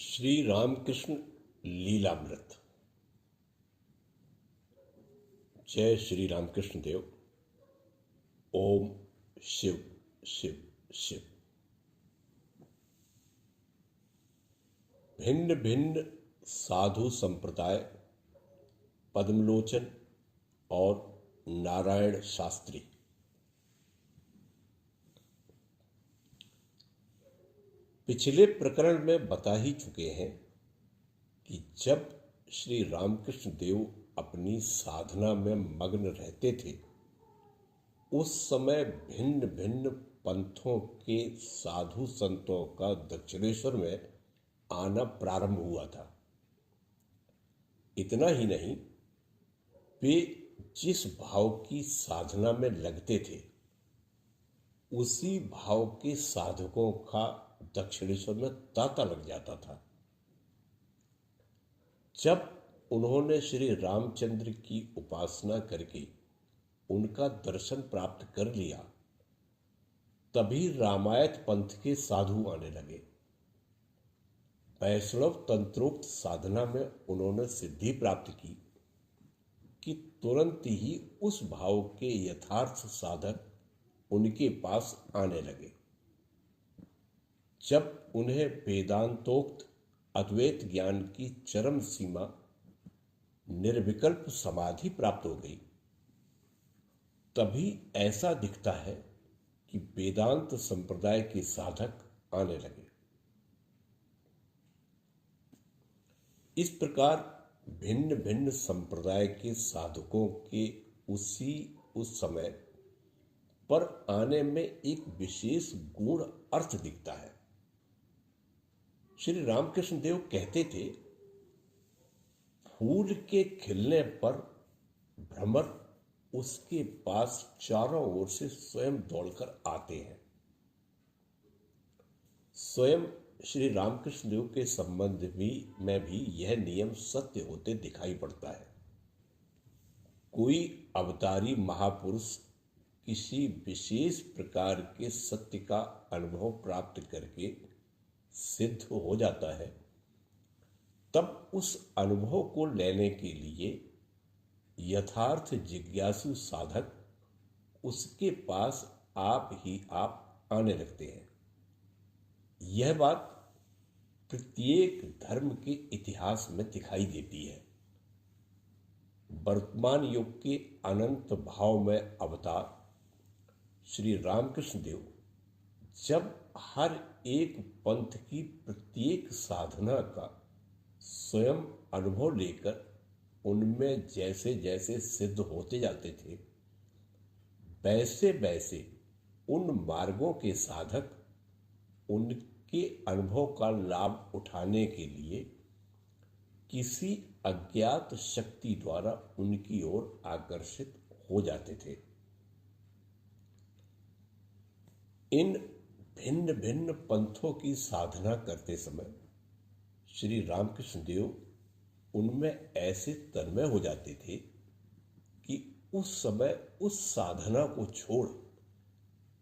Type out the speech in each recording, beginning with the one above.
श्री रामकृष्ण लीलामृत। जय श्री रामकृष्ण देव। ओम शिव शिव शिव। भिन्न भिन्न साधु संप्रदाय पद्मलोचन और नारायण शास्त्री। पिछले प्रकरण में बता ही चुके हैं कि जब श्री रामकृष्ण देव अपनी साधना में मग्न रहते थे, उस समय भिन्न भिन्न पंथों के साधु संतों का दक्षिणेश्वर में आना प्रारंभ हुआ था। इतना ही नहीं, वे जिस भाव की साधना में लगते थे, उसी भाव के साधकों का दक्षिणेश्वर में तांता लग जाता था। जब उन्होंने श्री रामचंद्र की उपासना करके उनका दर्शन प्राप्त कर लिया, तभी रामायत पंथ के साधु आने लगे। वैष्णव तंत्रोक्त साधना में उन्होंने सिद्धि प्राप्त की कि तुरंत ही उस भाव के यथार्थ साधक उनके पास आने लगे। जब उन्हें वेदांतोक्त अद्वैत ज्ञान की चरम सीमा निर्विकल्प समाधि प्राप्त हो गई, तभी ऐसा दिखता है कि वेदांत संप्रदाय के साधक आने लगे। इस प्रकार भिन्न भिन्न संप्रदाय के साधकों के उस समय पर आने में एक विशेष गुण अर्थ दिखता है। श्री रामकृष्ण देव कहते थे, फूल के खिलने पर भ्रमर उसके पास चारों ओर से स्वयं दौड़कर आते हैं। स्वयं श्री रामकृष्ण देव के संबंध में भी यह नियम सत्य होते दिखाई पड़ता है। कोई अवतारी महापुरुष किसी विशेष प्रकार के सत्य का अनुभव प्राप्त करके सिद्ध हो जाता है, तब उस अनुभव को लेने के लिए यथार्थ जिज्ञासु साधक उसके पास आप आने लगते हैं। यह बात प्रत्येक धर्म के इतिहास में दिखाई देती है। वर्तमान युग के अनंत भाव में अवतार श्री रामकृष्ण देव जब हर एक पंथ की प्रत्येक साधना का स्वयं अनुभव लेकर उनमें जैसे जैसे सिद्ध होते जाते थे, वैसे वैसे उन मार्गों के साधक उनके अनुभव का लाभ उठाने के लिए किसी अज्ञात शक्ति द्वारा उनकी ओर आकर्षित हो जाते थे। इन भिन्न भिन्न पंथों की साधना करते समय श्री रामकृष्ण देव उनमें ऐसे तन्मय हो जाते थे कि उस समय उस साधना को छोड़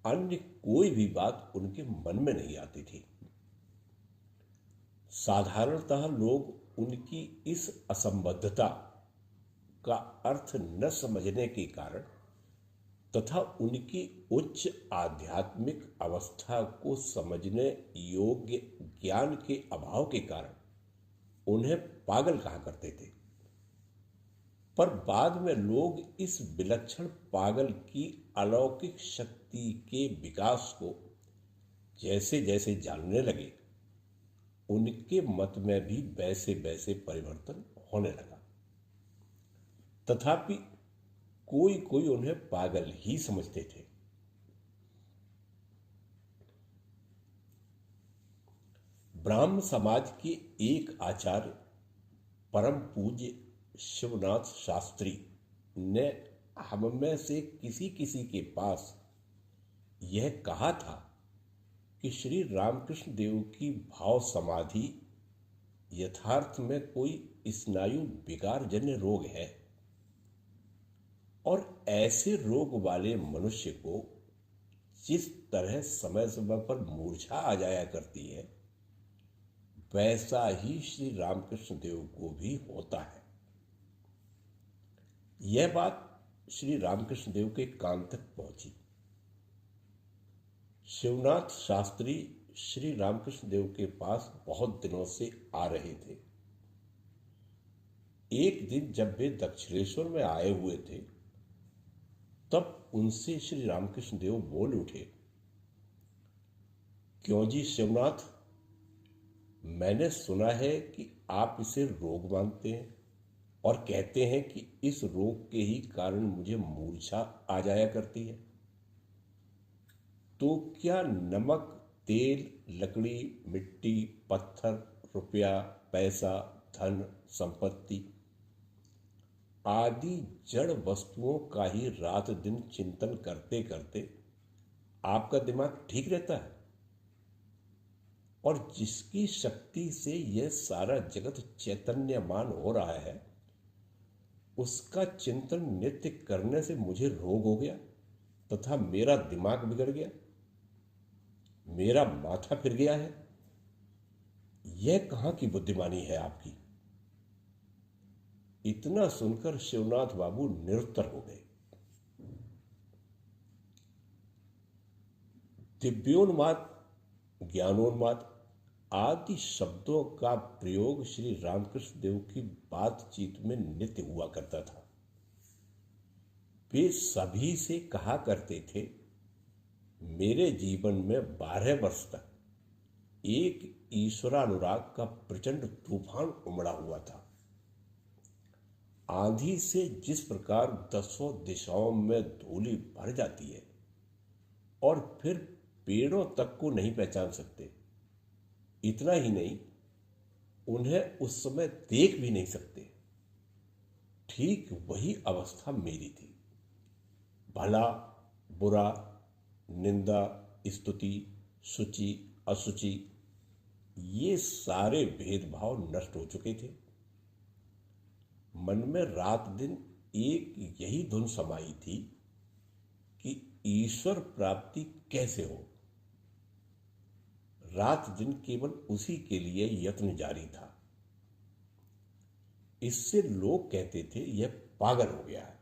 अन्य कोई भी बात उनके मन में नहीं आती थी। साधारणतः लोग उनकी इस असंबद्धता का अर्थ न समझने के कारण तथा उनकी उच्च आध्यात्मिक अवस्था को समझने योग्य ज्ञान के अभाव के कारण उन्हें पागल कहा करते थे। पर बाद में लोग इस विलक्षण पागल की अलौकिक शक्ति के विकास को जैसे जैसे जानने लगे, उनके मत में भी वैसे वैसे परिवर्तन होने लगा। तथापि कोई कोई उन्हें पागल ही समझते थे। ब्राह्म समाज के एक आचार्य परम पूज्य शिवनाथ शास्त्री ने हम में से किसी किसी के पास यह कहा था कि श्री रामकृष्ण देव की भाव समाधि यथार्थ में कोई स्नायु विकारजन्य रोग है, और ऐसे रोग वाले मनुष्य को जिस तरह समय समय पर मूर्छा आ जाया करती है, वैसा ही श्री रामकृष्ण देव को भी होता है। यह बात श्री रामकृष्ण देव के कान तक पहुंची। शिवनाथ शास्त्री श्री रामकृष्ण देव के पास बहुत दिनों से आ रहे थे। एक दिन जब वे दक्षिणेश्वर में आए हुए थे, तब उनसे श्री रामकृष्ण देव बोल उठे, क्यों जी शिवनाथ, मैंने सुना है कि आप इसे रोग मानते हैं और कहते हैं कि इस रोग के ही कारण मुझे मूर्छा आ जाया करती है। तो क्या नमक, तेल, लकड़ी, मिट्टी, पत्थर, रुपया, पैसा, धन, संपत्ति आदि जड़ वस्तुओं का ही रात दिन चिंतन करते करते आपका दिमाग ठीक रहता है? और जिसकी शक्ति से यह सारा जगत चैतन्यमान हो रहा है, उसका चिंतन नित्य करने से मुझे रोग हो गया तथा मेरा दिमाग बिगड़ गया, मेरा माथा फिर गया है। यह कहां की बुद्धिमानी है आपकी? इतना सुनकर शिवनाथ बाबू निरुत्तर हो गए। दिव्योन्माद, ज्ञानोन्माद आदि शब्दों का प्रयोग श्री रामकृष्ण देव की बातचीत में नित्य हुआ करता था। वे सभी से कहा करते थे, मेरे जीवन में 12 वर्ष तक एक ईश्वरानुराग का प्रचंड तूफान उमड़ा हुआ था। आंधी से जिस प्रकार 10 दिशाओं में धूली भर जाती है और फिर पेड़ों तक को नहीं पहचान सकते, इतना ही नहीं, उन्हें उस समय देख भी नहीं सकते, ठीक वही अवस्था मेरी थी। भला बुरा, निंदा, स्तुति, शुचि अशुचि, ये सारे भेदभाव नष्ट हो चुके थे। मन में रात दिन एक यही धुन समाई थी कि ईश्वर प्राप्ति कैसे हो। रात दिन केवल उसी के लिए यत्न जारी था। इससे लोग कहते थे यह पागल हो गया है।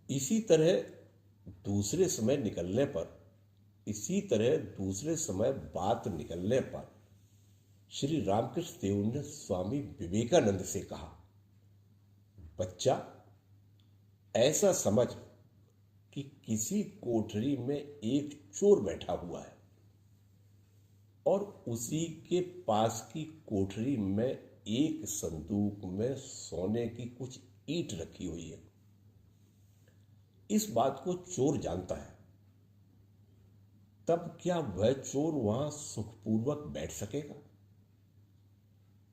इसी तरह दूसरे समय बात निकलने पर श्री रामकृष्ण देव ने स्वामी विवेकानंद से कहा, बच्चा, ऐसा समझ कि किसी कोठरी में एक चोर बैठा हुआ है और उसी के पास की कोठरी में एक संदूक में सोने की कुछ ईंट रखी हुई है। इस बात को चोर जानता है, तब क्या वह चोर वहां सुखपूर्वक बैठ सकेगा?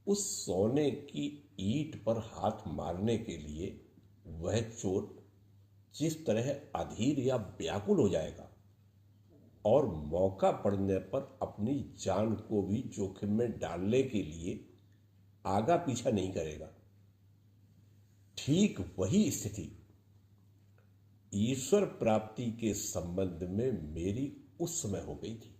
उस सोने की ईंट पर हाथ मारने के लिए वह चोर जिस तरह अधीर या व्याकुल हो जाएगा और मौका पड़ने पर अपनी जान को भी जोखिम में डालने के लिए आगा पीछा नहीं करेगा, ठीक वही स्थिति ईश्वर प्राप्ति के संबंध में मेरी उस समय हो गई थी।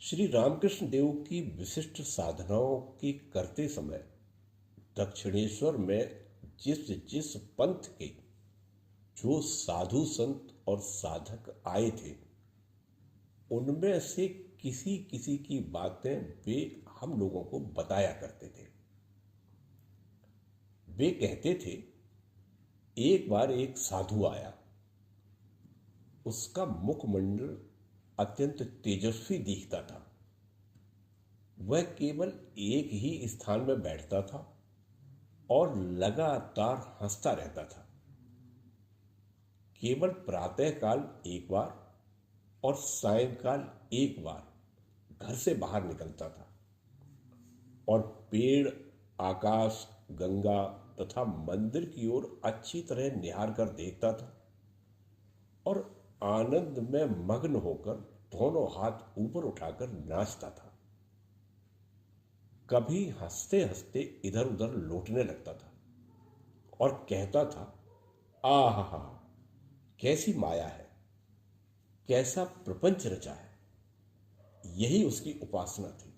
श्री रामकृष्ण देव की विशिष्ट साधनाओं की करते समय दक्षिणेश्वर में जिस जिस पंथ के जो साधु संत और साधक आए थे, उनमें से किसी किसी की बातें वे हम लोगों को बताया करते थे। वे कहते थे, एक बार एक साधु आया, उसका मुखमंडल अत्यंत तेजस्वी दिखता था। वह केवल एक ही स्थान में बैठता था और लगातार हंसता रहता था। केवल प्रातःकाल एक बार और सायंकाल एक बार घर से बाहर निकलता था और पेड़, आकाश, गंगा तथा मंदिर की ओर अच्छी तरह निहार कर देखता था और आनंद में मग्न होकर दोनों हाथ ऊपर उठाकर नाचता था। कभी हंसते हंसते इधर उधर लौटने लगता था और कहता था, आहा, कैसी माया है, कैसा प्रपंच रचा है, यही उसकी उपासना थी।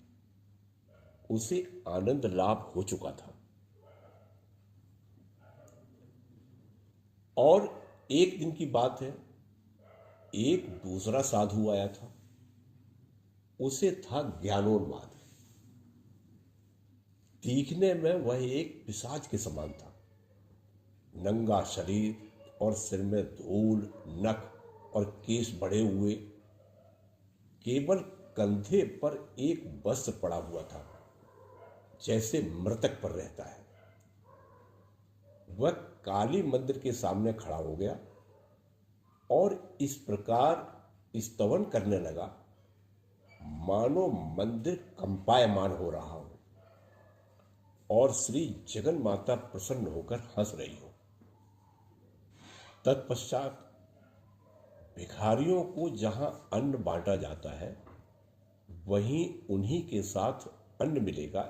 उसे आनंद लाभ हो चुका था। और एक दिन की बात है, एक दूसरा साधु आया था। उसे था ज्ञानोन्माद। दिखने में वह एक पिशाच के समान था। नंगा शरीर और सिर में धूल, नख और केश बढ़े हुए। केवल कंधे पर एक वस्त्र पड़ा हुआ था, जैसे मृतक पर रहता है। वह काली मंदिर के सामने खड़ा हो गया और इस प्रकार स्तवन करने लगा, मानो मंदिर कंपायमान हो रहा हो और श्री जगन माता प्रसन्न होकर हंस रही हो। तत्पश्चात भिखारियों को जहां अन्न बांटा जाता है, वहीं उन्हीं के साथ अन्न मिलेगा,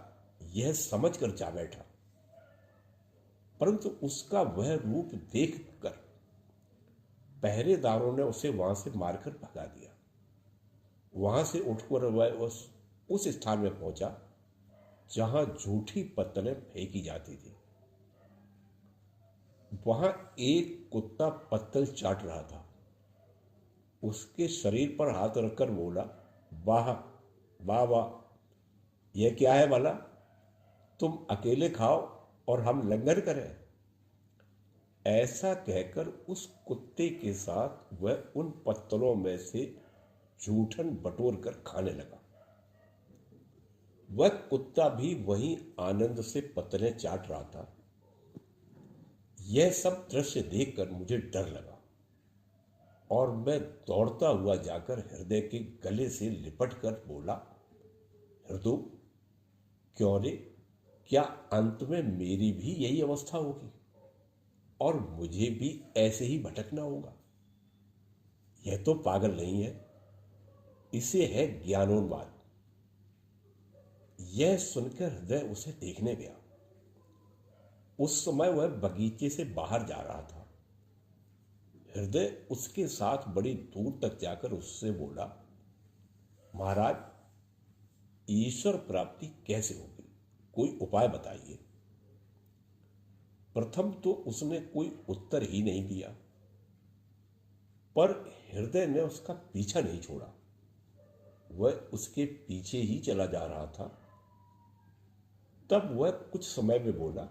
यह समझकर जा बैठा। परंतु उसका वह रूप देखकर पहरेदारों ने उसे वहां से मारकर भगा दिया। वहां से उठकर वह उस स्थान में पहुंचा जहां झूठी पत्तलें फेंकी जाती थी। वहां एक कुत्ता पत्तल चाट रहा था। उसके शरीर पर हाथ रखकर बोला, वाह वाह वाह, यह क्या है भला? तुम अकेले खाओ और हम लंगर करें। ऐसा कहकर उस कुत्ते के साथ वह उन पत्तलों में से जूठन बटोर कर खाने लगा। वह कुत्ता भी वहीं आनंद से पत्तलें चाट रहा था। यह सब दृश्य देखकर मुझे डर लगा और मैं दौड़ता हुआ जाकर हृदय के गले से लिपट कर बोला, हृदय, क्यों रे, क्या अंत में मेरी भी यही अवस्था होगी और मुझे भी ऐसे ही भटकना होगा? यह तो पागल नहीं है, इसे है ज्ञानोन्माद। यह सुनकर हृदय उसे देखने गया। उस समय वह बगीचे से बाहर जा रहा था। हृदय उसके साथ बड़ी दूर तक जाकर उससे बोला, महाराज, ईश्वर प्राप्ति कैसे होगी? कोई उपाय बताइए। प्रथम तो उसने कोई उत्तर ही नहीं दिया, पर हृदय ने उसका पीछा नहीं छोड़ा। वह उसके पीछे ही चला जा रहा था। तब वह कुछ समय में बोला,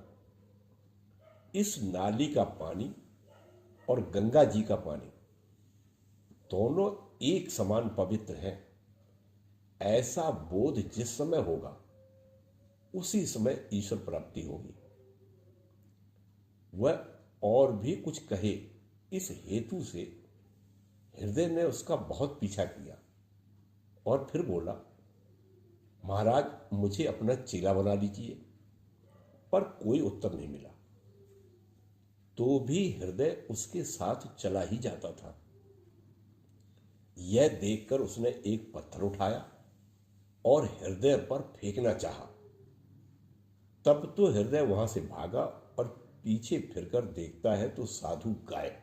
इस नाली का पानी और गंगा जी का पानी दोनों एक समान पवित्र हैं। ऐसा बोध जिस समय होगा, उसी समय ईश्वर प्राप्ति होगी। वह और भी कुछ कहे, इस हेतु से हृदय ने उसका बहुत पीछा किया और फिर बोला, महाराज, मुझे अपना चेला बना लीजिए। पर कोई उत्तर नहीं मिला। तो भी हृदय उसके साथ चला ही जाता था। यह देखकर उसने एक पत्थर उठाया और हृदय पर फेंकना चाहा। तब तो हृदय वहां से भागा और पीछे फिरकर देखता है तो साधु गायब।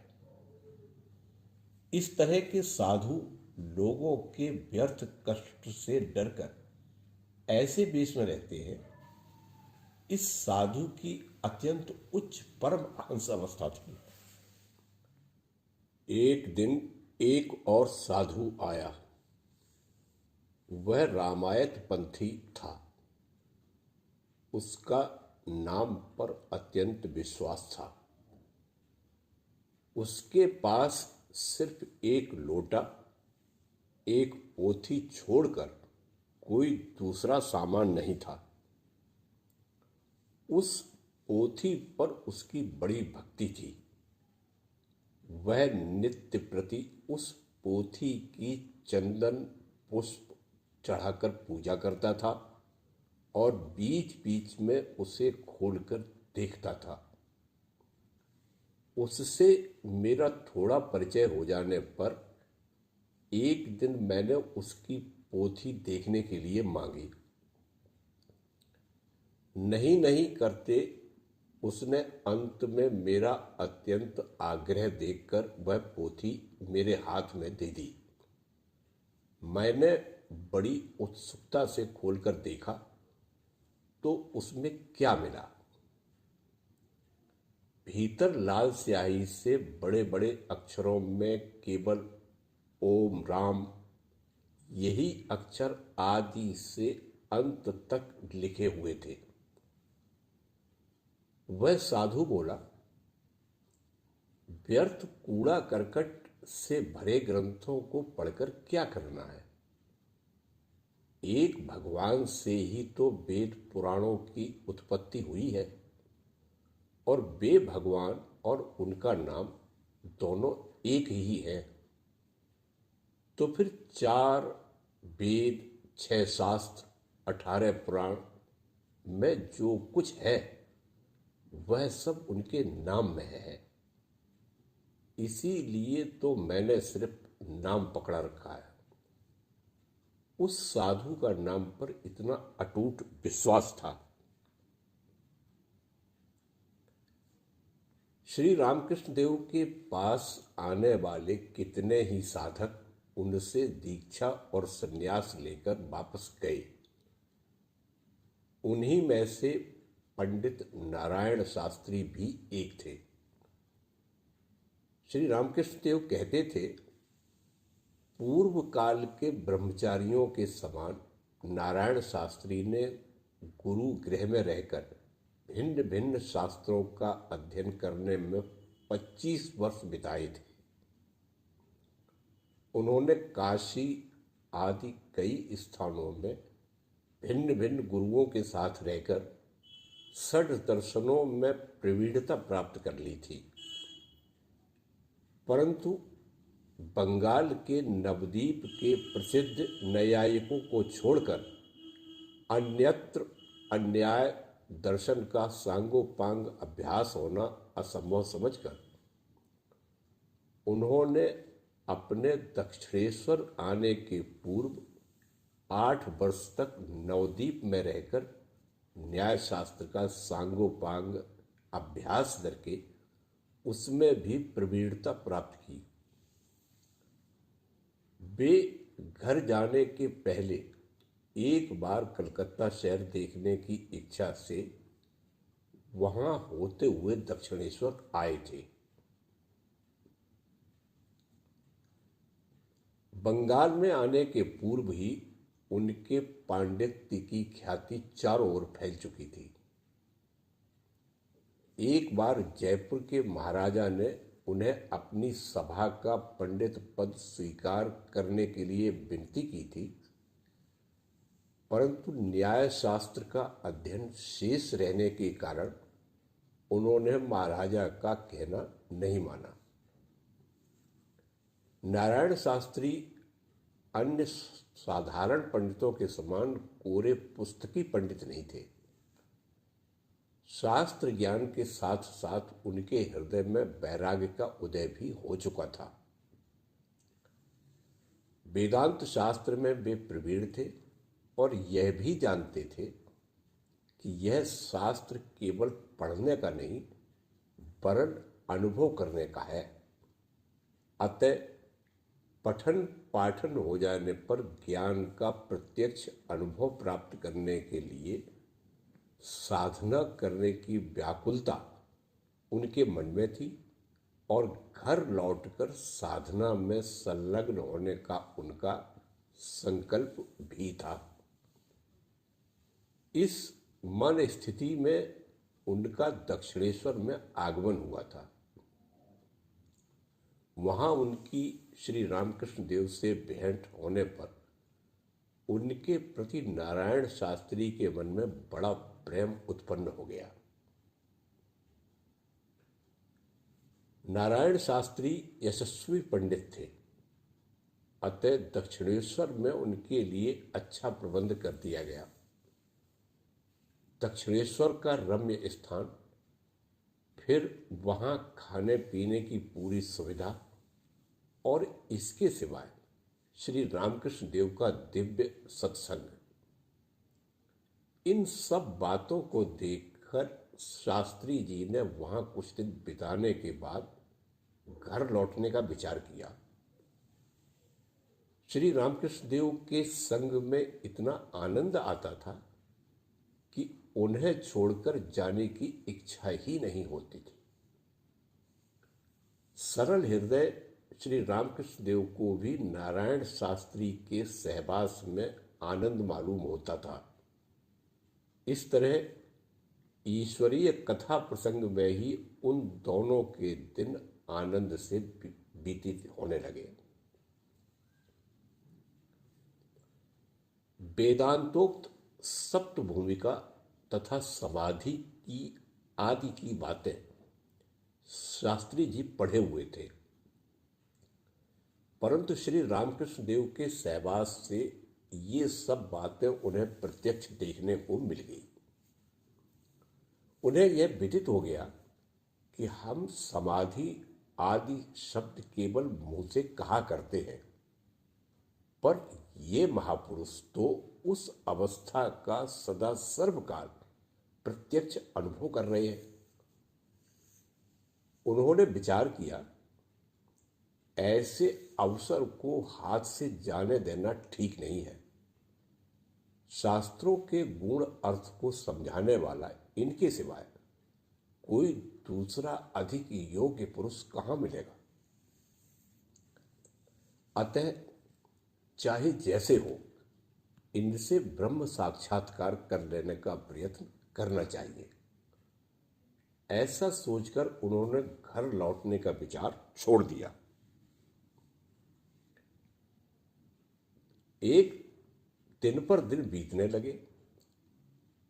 इस तरह के साधु लोगों के व्यर्थ कष्ट से डरकर ऐसे वेश में रहते हैं। इस साधु की अत्यंत उच्च परम हंस अवस्था थी। एक दिन एक और साधु आया। वह रामायत पंथी था। उसका नाम पर अत्यंत विश्वास था। उसके पास सिर्फ एक लोटा, एक पोथी छोड़कर कोई दूसरा सामान नहीं था। उस पोथी पर उसकी बड़ी भक्ति थी। वह नित्य प्रति उस पोथी की चंदन पुष्प चढ़ाकर पूजा करता था और बीच बीच में उसे खोलकर देखता था। उससे मेरा थोड़ा परिचय हो जाने पर एक दिन मैंने उसकी पोथी देखने के लिए मांगी। नहीं नहीं करते उसने अंत में मेरा अत्यंत आग्रह देखकर वह पोथी मेरे हाथ में दे दी। मैंने बड़ी उत्सुकता से खोलकर देखा तो उसमें क्या मिला। भीतर लाल स्याही से बड़े बड़े अक्षरों में केवल ओम राम, यही अक्षर आदि से अंत तक लिखे हुए थे। वह साधु बोला, व्यर्थ कूड़ा करकट से भरे ग्रंथों को पढ़कर क्या करना है। एक भगवान से ही तो वेद पुराणों की उत्पत्ति हुई है, और वे भगवान और उनका नाम दोनों एक ही है। तो फिर 4 वेद, 6 शास्त्र, 18 पुराण में जो कुछ है वह सब उनके नाम में है। इसीलिए तो मैंने सिर्फ नाम पकड़ा रखा है। उस साधु का नाम पर इतना अटूट विश्वास था। श्री रामकृष्ण देव के पास आने वाले कितने ही साधक उनसे दीक्षा और संन्यास लेकर वापस गए। उन्हीं में से पंडित नारायण शास्त्री भी एक थे। श्री रामकृष्ण देव कहते थे, पूर्व काल के ब्रह्मचारियों के समान नारायण शास्त्री ने गुरु गृह में रहकर भिन्न भिन्न शास्त्रों का अध्ययन करने में 25 वर्ष बिताए थे। उन्होंने काशी आदि कई स्थानों में भिन्न भिन्न गुरुओं के साथ रहकर षड दर्शनों में प्रवीणता प्राप्त कर ली थी। परंतु बंगाल के नवद्वीप के प्रसिद्ध न्यायिकों को छोड़कर अन्यत्र अन्याय दर्शन का सांगोपांग अभ्यास होना असंभव समझकर उन्होंने अपने दक्षिणेश्वर आने के पूर्व 8 वर्ष तक नवद्वीप में रहकर न्याय शास्त्र का सांगोपांग अभ्यास करके उसमें भी प्रवीणता प्राप्त की। वे घर जाने के पहले एक बार कलकत्ता शहर देखने की इच्छा से वहां होते हुए दक्षिणेश्वर आए थे। बंगाल में आने के पूर्व ही उनके पांडित्य की ख्याति चारों ओर फैल चुकी थी। एक बार जयपुर के महाराजा ने उन्हें अपनी सभा का पंडित पद स्वीकार करने के लिए विनती की थी, परंतु न्याय शास्त्र का अध्ययन शेष रहने के कारण उन्होंने महाराजा का कहना नहीं माना। नारायण शास्त्री अन्य साधारण पंडितों के समान कोरे पुस्तकी पंडित नहीं थे। शास्त्र ज्ञान के साथ साथ उनके हृदय में वैराग्य का उदय भी हो चुका था। वेदांत शास्त्र में वे प्रवीण थे और यह भी जानते थे कि यह शास्त्र केवल पढ़ने का नहीं वरन अनुभव करने का है। अतः पठन पाठन हो जाने पर ज्ञान का प्रत्यक्ष अनुभव प्राप्त करने के लिए साधना करने की व्याकुलता उनके मन में थी और घर लौटकर साधना में संलग्न होने का उनका संकल्प भी था। इस मन स्थिति में उनका दक्षिणेश्वर में आगमन हुआ था। वहां उनकी श्री रामकृष्ण देव से भेंट होने पर उनके प्रति नारायण शास्त्री के मन में बड़ा प्रेम उत्पन्न हो गया। नारायण शास्त्री यशस्वी पंडित थे, अतः दक्षिणेश्वर में उनके लिए अच्छा प्रबंध कर दिया गया। दक्षिणेश्वर का रम्य स्थान, फिर वहां खाने पीने की पूरी सुविधा और इसके सिवाय श्री रामकृष्ण देव का दिव्य सत्संग, इन सब बातों को देखकर शास्त्री जी ने वहां कुछ दिन बिताने के बाद घर लौटने का विचार किया। श्री रामकृष्ण देव के संग में इतना आनंद आता था कि उन्हें छोड़कर जाने की इच्छा ही नहीं होती थी। सरल हृदय श्री रामकृष्ण देव को भी नारायण शास्त्री के सहवास में आनंद मालूम होता था। इस तरह ईश्वरीय कथा प्रसंग में ही उन दोनों के दिन आनंद से व्यतीत होने लगे। वेदांतोक्त सप्त भूमिका तथा समाधि की आदि की बातें शास्त्री जी पढ़े हुए थे, परंतु श्री रामकृष्ण देव के सहवास से ये सब बातें उन्हें प्रत्यक्ष देखने को मिल गई। उन्हें यह विदित हो गया कि हम समाधि आदि शब्द केवल मुंह से कहा करते हैं, पर ये महापुरुष तो उस अवस्था का सदा सर्वकाल प्रत्यक्ष अनुभव कर रहे हैं। उन्होंने विचार किया, ऐसे अवसर को हाथ से जाने देना ठीक नहीं है। शास्त्रों के गुण अर्थ को समझाने वाला इनके सिवाय कोई दूसरा अधिक योग्य पुरुष कहाँ मिलेगा। अतः चाहे जैसे हो, इनसे ब्रह्म साक्षात्कार कर लेने का प्रयत्न करना चाहिए। ऐसा सोचकर उन्होंने घर लौटने का विचार छोड़ दिया। एक दिन पर दिन बीतने लगे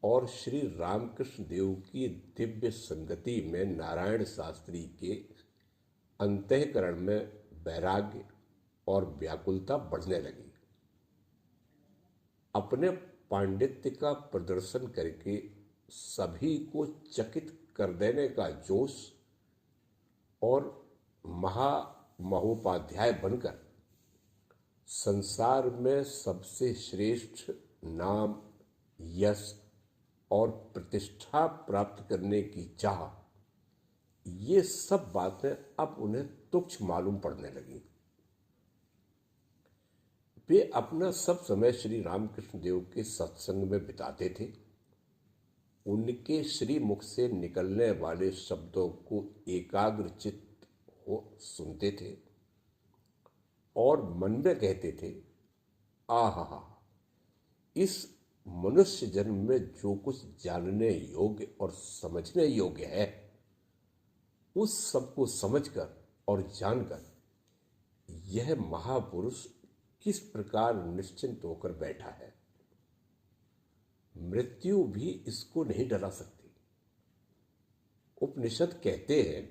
और श्री रामकृष्ण देव की दिव्य संगति में नारायण शास्त्री के अंतःकरण में वैराग्य और व्याकुलता बढ़ने लगी। अपने पांडित्य का प्रदर्शन करके सभी को चकित कर देने का जोश और महोपाध्याय बनकर संसार में सबसे श्रेष्ठ नाम, यश और प्रतिष्ठा प्राप्त करने की चाह, ये सब बातें अब उन्हें तुच्छ मालूम पड़ने लगी। वे अपना सब समय श्री रामकृष्ण देव के सत्संग में बिताते थे। उनके श्री मुख से निकलने वाले शब्दों को एकाग्रचित्त हो सुनते थे और मन में कहते थे, आहा, इस मनुष्य जन्म में जो कुछ जानने योग्य और समझने योग्य है, उस सब को समझकर और जानकर यह महापुरुष किस प्रकार निश्चिंत होकर बैठा है। मृत्यु भी इसको नहीं डरा सकती। उपनिषद कहते हैं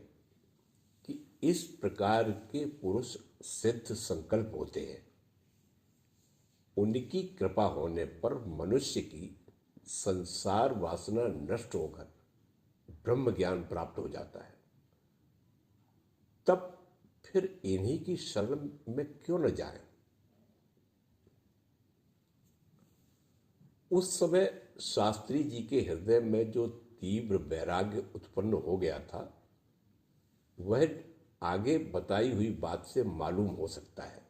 कि इस प्रकार के पुरुष सिद्ध संकल्प होते हैं। उनकी कृपा होने पर मनुष्य की संसार वासना नष्ट होकर ब्रह्म ज्ञान प्राप्त हो जाता है। तब फिर इन्हीं की शरण में क्यों न जाए। उस समय शास्त्री जी के हृदय में जो तीव्र वैराग्य उत्पन्न हो गया था, वह आगे बताई हुई बात से मालूम हो सकता है।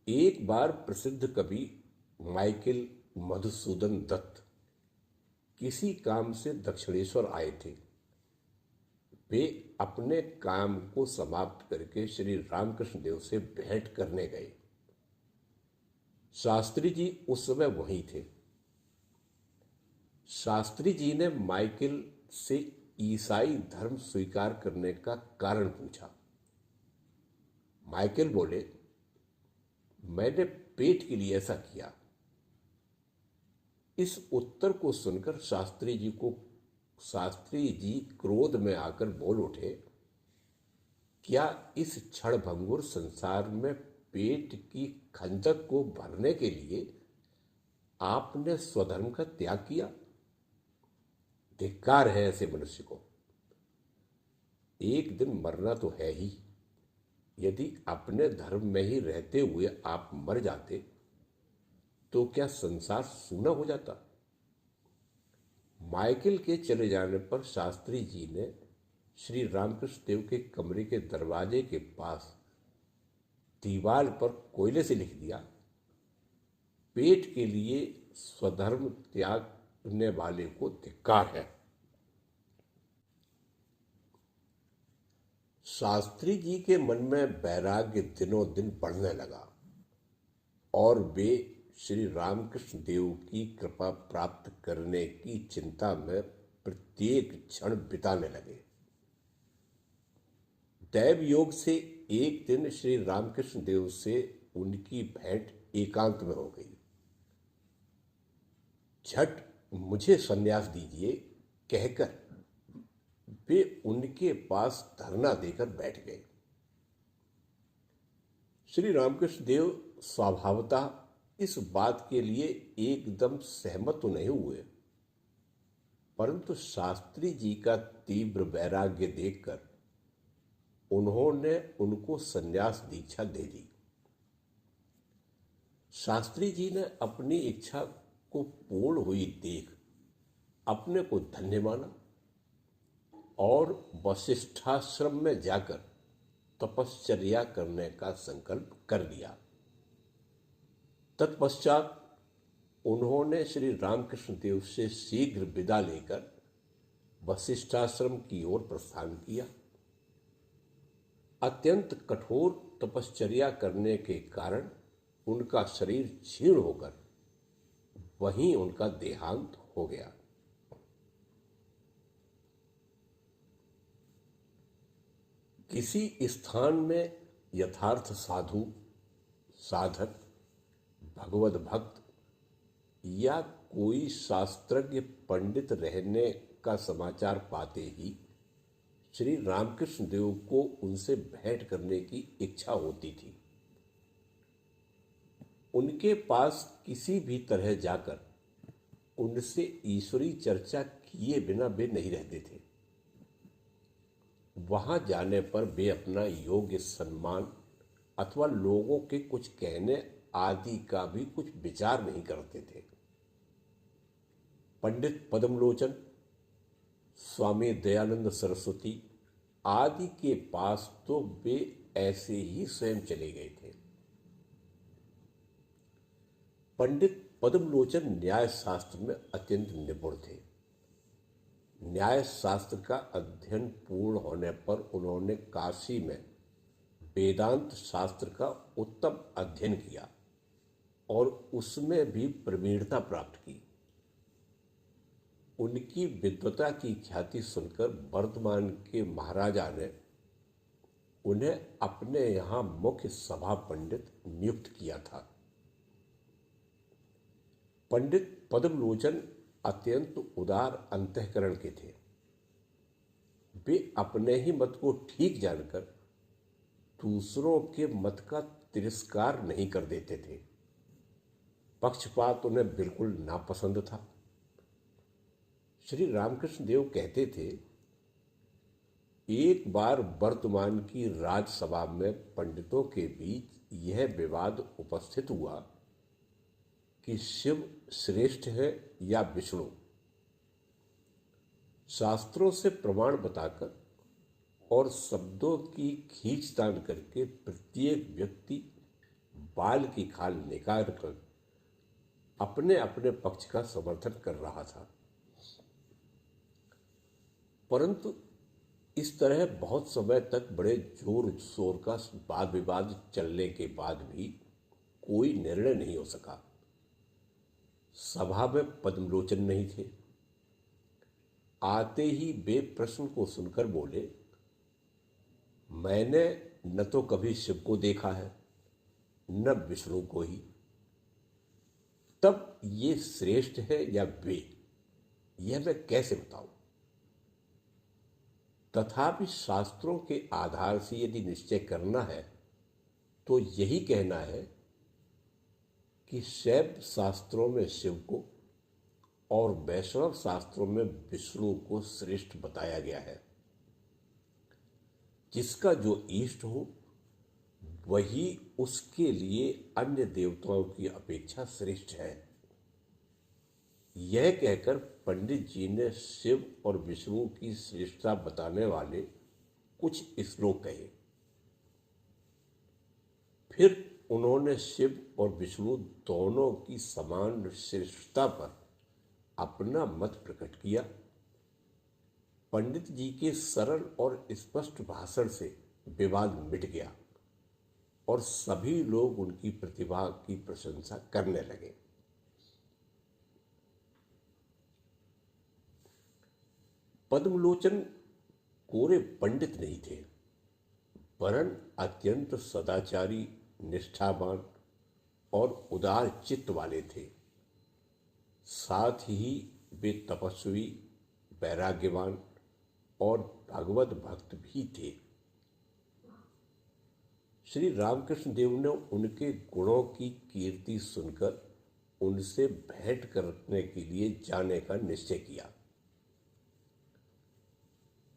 एक बार प्रसिद्ध कवि माइकल मधुसूदन दत्त किसी काम से दक्षिणेश्वर आए थे। वे अपने काम को समाप्त करके श्री रामकृष्ण देव से भेंट करने गए। शास्त्री जी उस समय वहीं थे। शास्त्री जी ने माइकल से ईसाई धर्म स्वीकार करने का कारण पूछा। माइकल बोले, मैंने पेट के लिए ऐसा किया। इस उत्तर को सुनकर शास्त्री जी क्रोध में आकर बोल उठे, क्या इस क्षणभंगुर संसार में पेट की खंजक को भरने के लिए आपने स्वधर्म का त्याग किया? धिक्कार है ऐसे मनुष्य को। एक दिन मरना तो है ही। यदि अपने धर्म में ही रहते हुए आप मर जाते तो क्या संसार सूना हो जाता? माइकल के चले जाने पर शास्त्री जी ने श्री रामकृष्ण देव के कमरे के दरवाजे के पास दीवार पर कोयले से लिख दिया, पेट के लिए स्वधर्म त्यागने वाले को धिक्कार है। शास्त्री जी के मन में वैराग्य दिनों दिन बढ़ने लगा और वे श्री रामकृष्ण देव की कृपा प्राप्त करने की चिंता में प्रत्येक क्षण बिताने लगे। दैव योग से एक दिन श्री रामकृष्ण देव से उनकी भेंट एकांत में हो गई। झट मुझे संन्यास दीजिए कहकर वे उनके पास धरना देकर बैठ गए। श्री रामकृष्ण देव स्वभावतः इस बात के लिए एकदम सहमत तो नहीं हुए, परंतु शास्त्री जी का तीव्र वैराग्य देखकर उन्होंने उनको संन्यास दीक्षा दे दी। शास्त्री जी ने अपनी इच्छा को पूर्ण हुई देख अपने को धन्य माना और वशिष्ठाश्रम में जाकर तपश्चर्या करने का संकल्प कर लिया। तत्पश्चात उन्होंने श्री रामकृष्ण देव से शीघ्र विदा लेकर वशिष्ठाश्रम की ओर प्रस्थान किया। अत्यंत कठोर तपश्चर्या करने के कारण उनका शरीर क्षीण होकर वहीं उनका देहांत हो गया। किसी स्थान में यथार्थ साधु, साधक, भगवत भक्त या कोई शास्त्रज्ञ पंडित रहने का समाचार पाते ही श्री रामकृष्ण देव को उनसे भेंट करने की इच्छा होती थी। उनके पास किसी भी तरह जाकर उनसे ईश्वरी चर्चा किए बिना वे नहीं रहते थे। वहां जाने पर वे अपना योग्य सम्मान अथवा लोगों के कुछ कहने आदि का भी कुछ विचार नहीं करते थे। पंडित पद्मलोचन, स्वामी दयानंद सरस्वती आदि के पास तो वे ऐसे ही स्वयं चले गए थे। पंडित पद्मलोचन न्याय शास्त्र में अत्यंत निपुण थे। न्याय शास्त्र का अध्ययन पूर्ण होने पर उन्होंने काशी में वेदांत शास्त्र का उत्तम अध्ययन किया और उसमें भी प्रवीणता प्राप्त की। उनकी विद्वता की ख्याति सुनकर वर्धमान के महाराजा ने उन्हें अपने यहाँ मुख्य सभा पंडित नियुक्त किया था। पंडित पद्मलोचन अत्यंत उदार अंतःकरण के थे। वे अपने ही मत को ठीक जानकर दूसरों के मत का तिरस्कार नहीं कर देते थे। पक्षपात उन्हें बिल्कुल नापसंद था। श्री रामकृष्ण देव कहते थे, एक बार वर्तमान की राजसभा में पंडितों के बीच यह विवाद उपस्थित हुआ कि शिव श्रेष्ठ है या विष्णु। शास्त्रों से प्रमाण बताकर और शब्दों की खींचतान करके प्रत्येक व्यक्ति बाल की खाल निकाल कर अपने अपने पक्ष का समर्थन कर रहा था। परंतु इस तरह बहुत समय तक बड़े जोर शोर का वाद विवाद चलने के बाद भी कोई निर्णय नहीं हो सका। सभा में पद्मलोचन नहीं थे। आते ही वे प्रश्न को सुनकर बोले, मैंने न तो कभी शिव को देखा है न विष्णु को ही, तब ये श्रेष्ठ है या वे, यह मैं कैसे बताऊं। तथापि शास्त्रों के आधार से यदि निश्चय करना है तो यही कहना है कि शैव शास्त्रों में शिव को और वैष्णव शास्त्रों में विष्णु को श्रेष्ठ बताया गया है। जिसका जो इष्ट हो वही उसके लिए अन्य देवताओं की अपेक्षा श्रेष्ठ है। यह कहकर पंडित जी ने शिव और विष्णु की श्रेष्ठता बताने वाले कुछ श्लोक कहे। फिर उन्होंने शिव और विष्णु दोनों की समान श्रेष्ठता पर अपना मत प्रकट किया। पंडित जी के सरल और स्पष्ट भाषण से विवाद मिट गया और सभी लोग उनकी प्रतिभा की प्रशंसा करने लगे। पद्मलोचन कोरे पंडित नहीं थे, वरन अत्यंत सदाचारी, निष्ठावान और उदार चित्त वाले थे। साथ ही वे तपस्वी, वैराग्यवान और भगवत भक्त भी थे। श्री रामकृष्ण देव ने उनके गुणों की कीर्ति सुनकर उनसे भेंट करने के लिए जाने का निश्चय किया।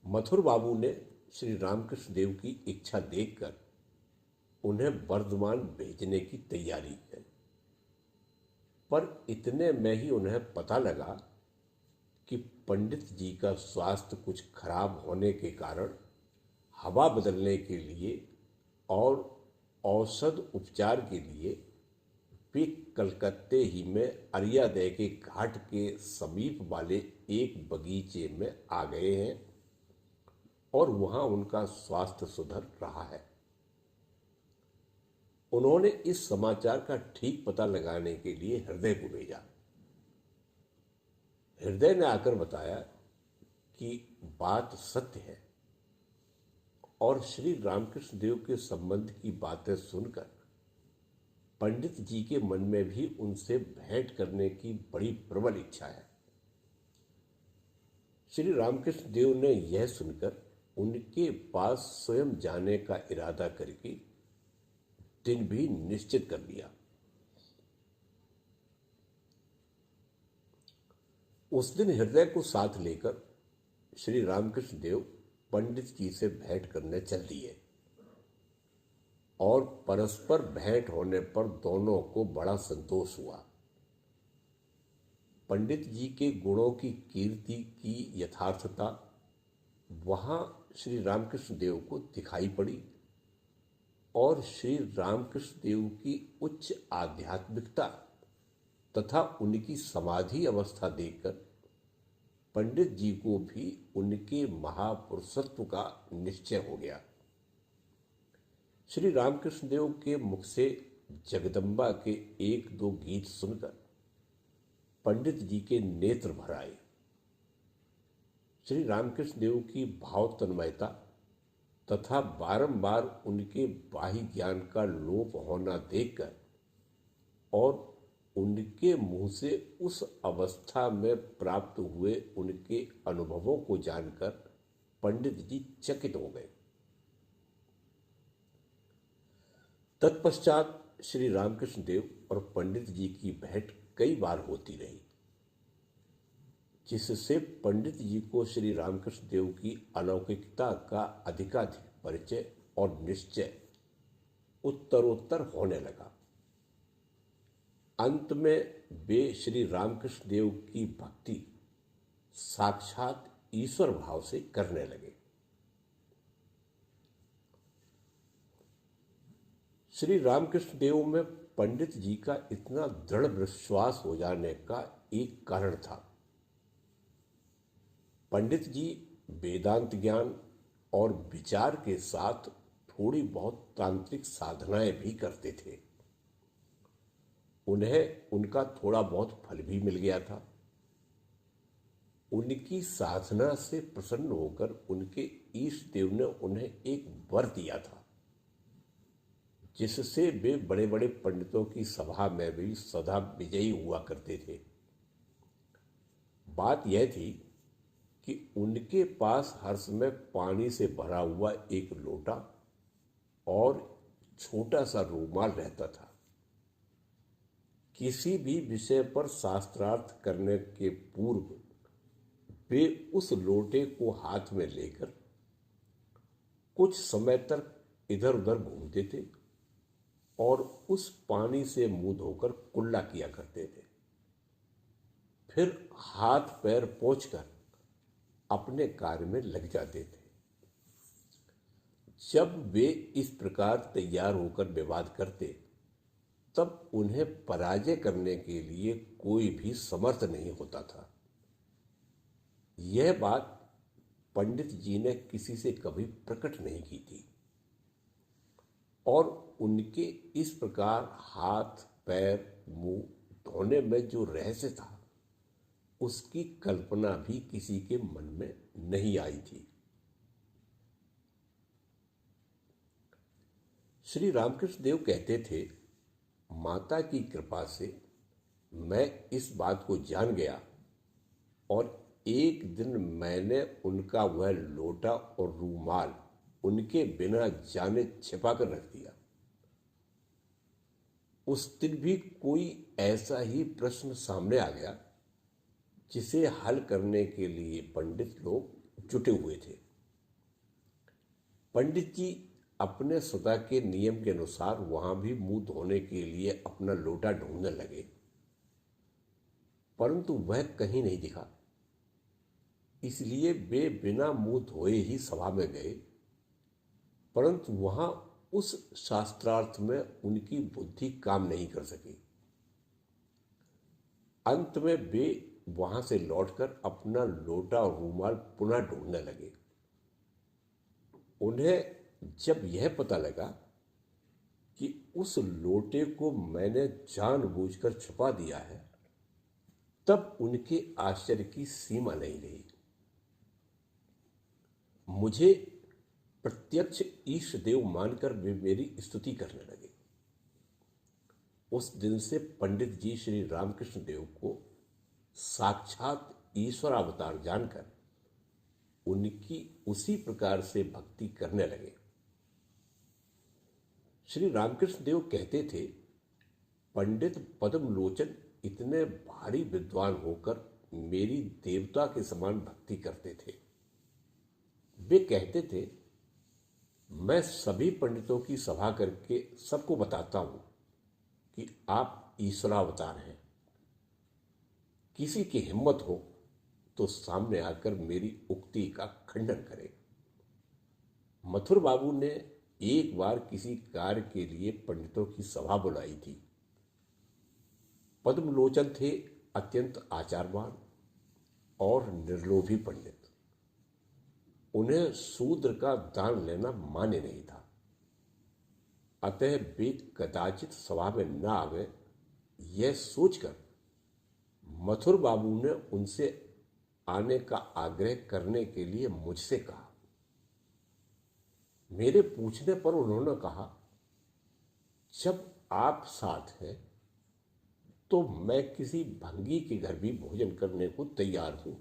मथुर बाबू ने श्री रामकृष्ण देव की इच्छा देखकर उन्हें वर्धमान भेजने की तैयारी की, पर इतने में ही उन्हें पता लगा कि पंडित जी का स्वास्थ्य कुछ खराब होने के कारण हवा बदलने के लिए और औषध उपचार के लिए वे कलकत्ते ही में अरियादय के घाट के समीप वाले एक बगीचे में आ गए हैं और वहां उनका स्वास्थ्य सुधर रहा है। उन्होंने इस समाचार का ठीक पता लगाने के लिए हृदय को भेजा। हृदय ने आकर बताया कि बात सत्य है और श्री रामकृष्ण देव के संबंध की बातें सुनकर पंडित जी के मन में भी उनसे भेंट करने की बड़ी प्रबल इच्छा है। श्री रामकृष्ण देव ने यह सुनकर उनके पास स्वयं जाने का इरादा करके दिन भी निश्चित कर लिया। उस दिन हृदय को साथ लेकर श्री रामकृष्ण देव पंडित जी से भेंट करने चल दिए और परस्पर भेंट होने पर दोनों को बड़ा संतोष हुआ। पंडित जी के गुणों की कीर्ति की यथार्थता वहां श्री रामकृष्ण देव को दिखाई पड़ी और श्री रामकृष्ण देव की उच्च आध्यात्मिकता तथा उनकी समाधि अवस्था देखकर पंडित जी को भी उनके महापुरुषत्व का निश्चय हो गया। श्री रामकृष्ण देव के मुख से जगदम्बा के एक दो गीत सुनकर पंडित जी के नेत्र भर आए। श्री रामकृष्ण देव की भाव तन्मयता तथा बारंबार उनके बाह्य ज्ञान का लोप होना देखकर और उनके मुंह से उस अवस्था में प्राप्त हुए उनके अनुभवों को जानकर पंडित जी चकित हो गए। तत्पश्चात श्री रामकृष्ण देव और पंडित जी की भेंट कई बार होती रही, जिससे पंडित जी को श्री रामकृष्ण देव की अलौकिकता का अधिकाधिक परिचय और निश्चय उत्तरोत्तर होने लगा। अंत में वे श्री रामकृष्ण देव की भक्ति साक्षात ईश्वर भाव से करने लगे। श्री रामकृष्ण देव में पंडित जी का इतना दृढ़ विश्वास हो जाने का एक कारण था। पंडित जी वेदांत ज्ञान और विचार के साथ थोड़ी बहुत तांत्रिक साधनाएं भी करते थे। उन्हें उनका थोड़ा बहुत फल भी मिल गया था। उनकी साधना से प्रसन्न होकर उनके ईष्ट देव ने उन्हें एक वर दिया था, जिससे वे बड़े बड़े पंडितों की सभा में भी सदा विजयी हुआ करते थे। बात यह थी कि उनके पास हर समय पानी से भरा हुआ एक लोटा और छोटा सा रूमाल रहता था। किसी भी विषय पर शास्त्रार्थ करने के पूर्व वे उस लोटे को हाथ में लेकर कुछ समय तक इधर उधर घूमते थे और उस पानी से मुंह धोकर कुल्ला किया करते थे। फिर हाथ पैर पोंछकर अपने कार्य में लग जाते थे। जब वे इस प्रकार तैयार होकर विवाद करते, तब उन्हें पराजय करने के लिए कोई भी समर्थ नहीं होता था। यह बात पंडित जी ने किसी से कभी प्रकट नहीं की थी, और उनके इस प्रकार हाथ पैर मुंह धोने में जो रहस्य था, उसकी कल्पना भी किसी के मन में नहीं आई थी। श्री रामकृष्ण देव कहते थे, माता की कृपा से मैं इस बात को जान गया, और एक दिन मैंने उनका वह लोटा और रूमाल उनके बिना जाने छिपा कर रख दिया। उस दिन भी कोई ऐसा ही प्रश्न सामने आ गया, जिसे हल करने के लिए पंडित लोग जुटे हुए थे। पंडित जी अपने सदा के नियम के अनुसार वहां भी मुंह धोने के लिए अपना लोटा ढूंढने लगे, परंतु वह कहीं नहीं दिखा। इसलिए वे बिना मुंह धोए ही सभा में गए, परंतु वहां उस शास्त्रार्थ में उनकी बुद्धि काम नहीं कर सकी। अंत में वे वहां से लौटकर अपना लोटा और रूमाल पुनः ढूंढने लगे। उन्हें जब यह पता लगा कि उस लोटे को मैंने जानबूझकर छुपा दिया है, तब उनके आश्चर्य की सीमा नहीं रही। मुझे प्रत्यक्ष ईश देव मानकर वे मेरी स्तुति करने लगे। उस दिन से पंडित जी श्री रामकृष्ण देव को साक्षात ईश्वर अवतार जानकर उनकी उसी प्रकार से भक्ति करने लगे। श्री रामकृष्ण देव कहते थे, पंडित पद्मलोचन इतने भारी विद्वान होकर मेरी देवता के समान भक्ति करते थे। वे कहते थे, मैं सभी पंडितों की सभा करके सबको बताता हूं कि आप ईश्वरावतार हैं। किसी की हिम्मत हो तो सामने आकर मेरी उक्ति का खंडन करे। मथुर बाबू ने एक बार किसी कार्य के लिए पंडितों की सभा बुलाई थी। पद्मलोचन थे अत्यंत आचारवान और निर्लोभी पंडित। उन्हें शूद्र का दान लेना मान्य नहीं था, अतः वे कदाचित सभा में न आवे, यह सोचकर मथुर बाबू ने उनसे आने का आग्रह करने के लिए मुझसे कहा। मेरे पूछने पर उन्होंने कहा, जब आप साथ हैं तो मैं किसी भंगी के घर भी भोजन करने को तैयार हूं।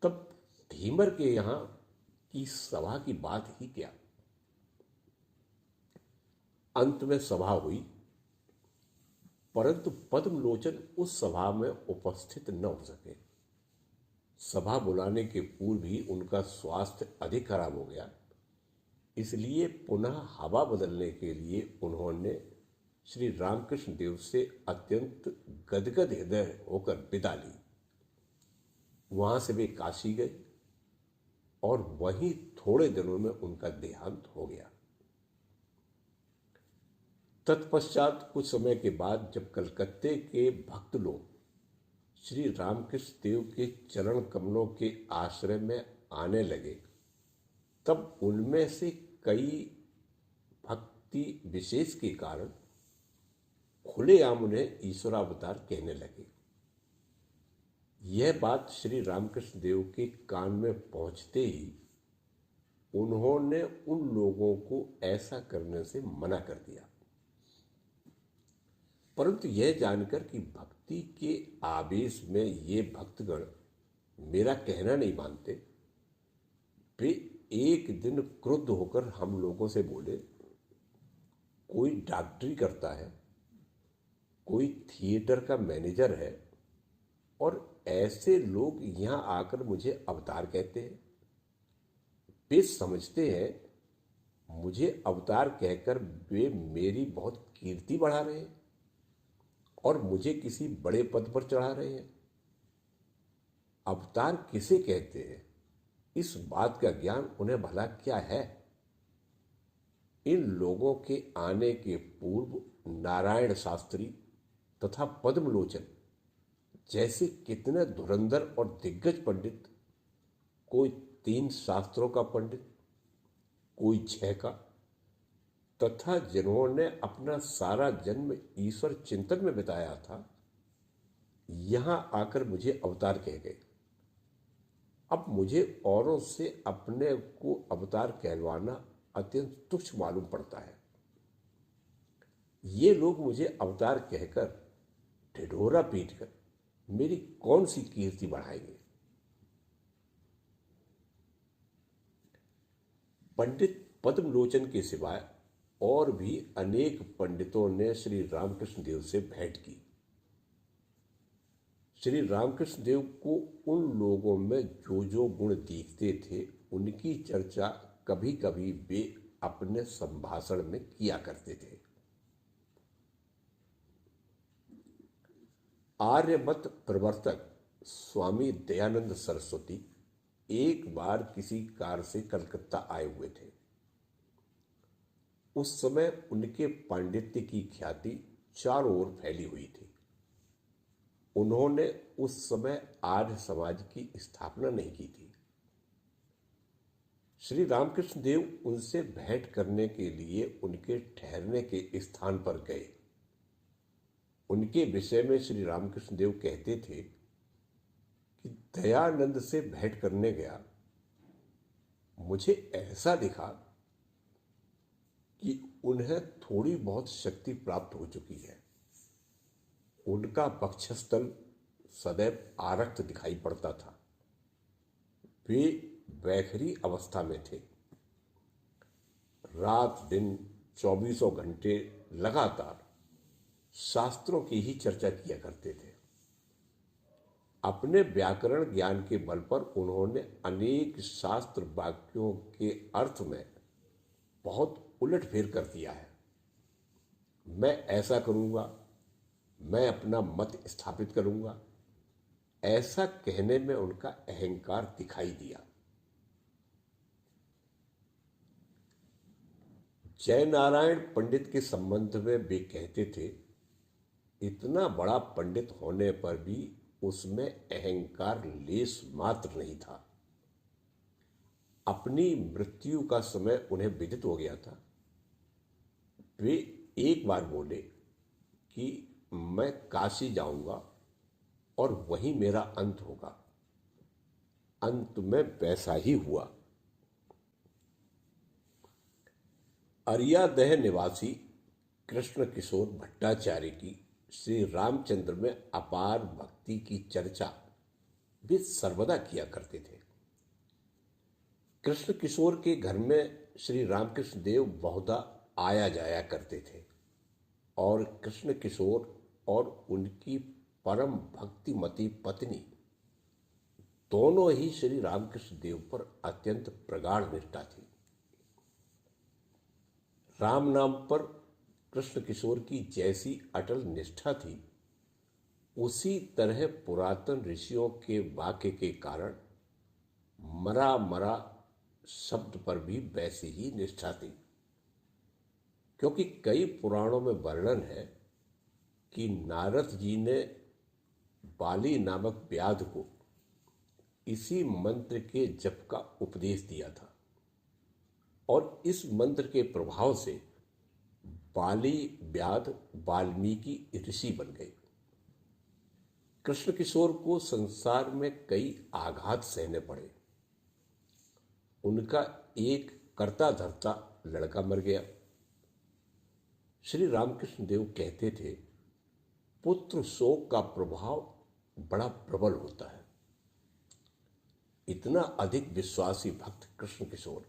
तब धीमर के यहां की सभा की बात ही क्या। अंत में सभा हुई, परंतु पद्मलोचन उस सभा में उपस्थित न हो सके। सभा बुलाने के पूर्व ही उनका स्वास्थ्य अधिक खराब हो गया। इसलिए पुनः हवा बदलने के लिए उन्होंने श्री रामकृष्ण देव से अत्यंत गदगद हृदय होकर विदा ली। वहां से वे काशी गए और वहीं थोड़े दिनों में उनका देहांत हो गया। तत्पश्चात कुछ समय के बाद जब कलकत्ते के भक्त लोग श्री रामकृष्ण देव के चरण कमलों के आश्रय में आने लगे, तब उनमें से कई भक्ति विशेष के कारण खुलेआम उन्हें ईश्वरावतार कहने लगे। यह बात श्री रामकृष्ण देव के कान में पहुंचते ही उन्होंने उन लोगों को ऐसा करने से मना कर दिया। परंतु यह जानकर कि भक्ति के आवेश में ये भक्तगण मेरा कहना नहीं मानते, वे एक दिन क्रुद्ध होकर हम लोगों से बोले, कोई डॉक्टरी करता है, कोई थिएटर का मैनेजर है, और ऐसे लोग यहां आकर मुझे अवतार कहते हैं। वे समझते हैं मुझे अवतार कहकर वे मेरी बहुत कीर्ति बढ़ा रहे हैं और मुझे किसी बड़े पद पर चढ़ा रहे हैं। अवतार किसे कहते हैं, इस बात का ज्ञान उन्हें भला क्या है? इन लोगों के आने के पूर्व नारायण शास्त्री तथा पद्मलोचन जैसे कितने धुरंधर और दिग्गज पंडित, कोई 3 शास्त्रों का पंडित, कोई 6 का, तथा जिन्होंने अपना सारा जन्म ईश्वर चिंतन में बिताया था, यहां आकर मुझे अवतार कह गए। अब मुझे औरों से अपने को अवतार कहलवाना अत्यंत तुच्छ मालूम पड़ता है। ये लोग मुझे अवतार कहकर ढिढोरा पीटकर मेरी कौन सी कीर्ति बढ़ाएंगे। पंडित पद्मलोचन के सिवाय और भी अनेक पंडितों ने श्री रामकृष्ण देव से भेंट की। श्री रामकृष्ण देव को उन लोगों में जो जो गुण दिखते थे, उनकी चर्चा कभी कभी वे अपने संभाषण में किया करते थे। आर्यमत प्रवर्तक स्वामी दयानंद सरस्वती एक बार किसी कार से कलकत्ता आए हुए थे। उस समय उनके पांडित्य की ख्याति चारों ओर फैली हुई थी। उन्होंने उस समय आर्य समाज की स्थापना नहीं की थी। श्री रामकृष्ण देव उनसे भेंट करने के लिए उनके ठहरने के स्थान पर गए। उनके विषय में श्री रामकृष्ण देव कहते थे कि दयानंद से भेंट करने गया, मुझे ऐसा दिखा कि उन्हें थोड़ी बहुत शक्ति प्राप्त हो चुकी है। उनका वक्षस्थल सदैव आरक्त दिखाई पड़ता था। वे वैखरी अवस्था में थे। रात दिन 24 घंटे लगातार शास्त्रों की ही चर्चा किया करते थे। अपने व्याकरण ज्ञान के बल पर उन्होंने अनेक शास्त्र वाक्यों के अर्थ में बहुत उलटफेर कर दिया है। मैं ऐसा करूंगा, मैं अपना मत स्थापित करूंगा, ऐसा कहने में उनका अहंकार दिखाई दिया। जयनारायण पंडित के संबंध में वे कहते थे, इतना बड़ा पंडित होने पर भी उसमें अहंकार लेश मात्र नहीं था। अपनी मृत्यु का समय उन्हें विदित हो गया था। वे एक बार बोले कि मैं काशी जाऊंगा और वहीं मेरा अंत होगा। अंत में वैसा ही हुआ। अरियादह निवासी कृष्ण किशोर भट्टाचार्य की श्री रामचंद्र में अपार भक्ति की चर्चा वे सर्वदा किया करते थे। कृष्ण किशोर के घर में श्री रामकृष्ण देव बहुधा आया जाया करते थे और कृष्ण किशोर और उनकी परम भक्तिमती पत्नी दोनों ही श्री रामकृष्ण देव पर अत्यंत प्रगाढ़ निष्ठा थी। राम नाम पर कृष्ण किशोर की जैसी अटल निष्ठा थी, उसी तरह पुरातन ऋषियों के वाक्य के कारण मरा मरा शब्द पर भी वैसी ही निष्ठा थी। क्योंकि कई पुराणों में वर्णन है कि नारद जी ने बाली नामक व्याध को इसी मंत्र के जप का उपदेश दिया था और इस मंत्र के प्रभाव से बाली व्याध वाल्मीकि ऋषि बन गए। कृष्ण किशोर को संसार में कई आघात सहने पड़े। उनका एक कर्ता धर्ता लड़का मर गया। श्री रामकृष्ण देव कहते थे, पुत्र शोक का प्रभाव बड़ा प्रबल होता है। इतना अधिक विश्वासी भक्त कृष्ण किशोर,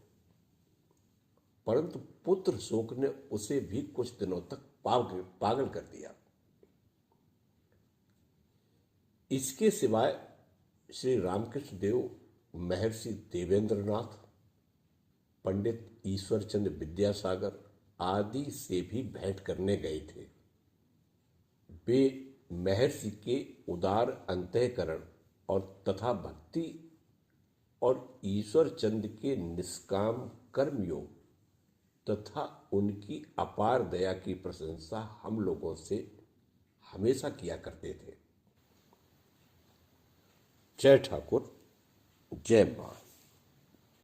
परंतु पुत्र शोक ने उसे भी कुछ दिनों तक पागल कर दिया। इसके सिवाय श्री रामकृष्ण देव महर्षि देवेंद्रनाथ, पंडित ईश्वरचंद्र विद्यासागर आदि से भी भेंट करने गए थे। वे महर्षि के उदार अंतःकरण और तथा भक्ति और ईश्वरचंद्र के निष्काम कर्मयोग तथा उनकी अपार दया की प्रशंसा हम लोगों से हमेशा किया करते थे। जय ठाकुर, जय मां।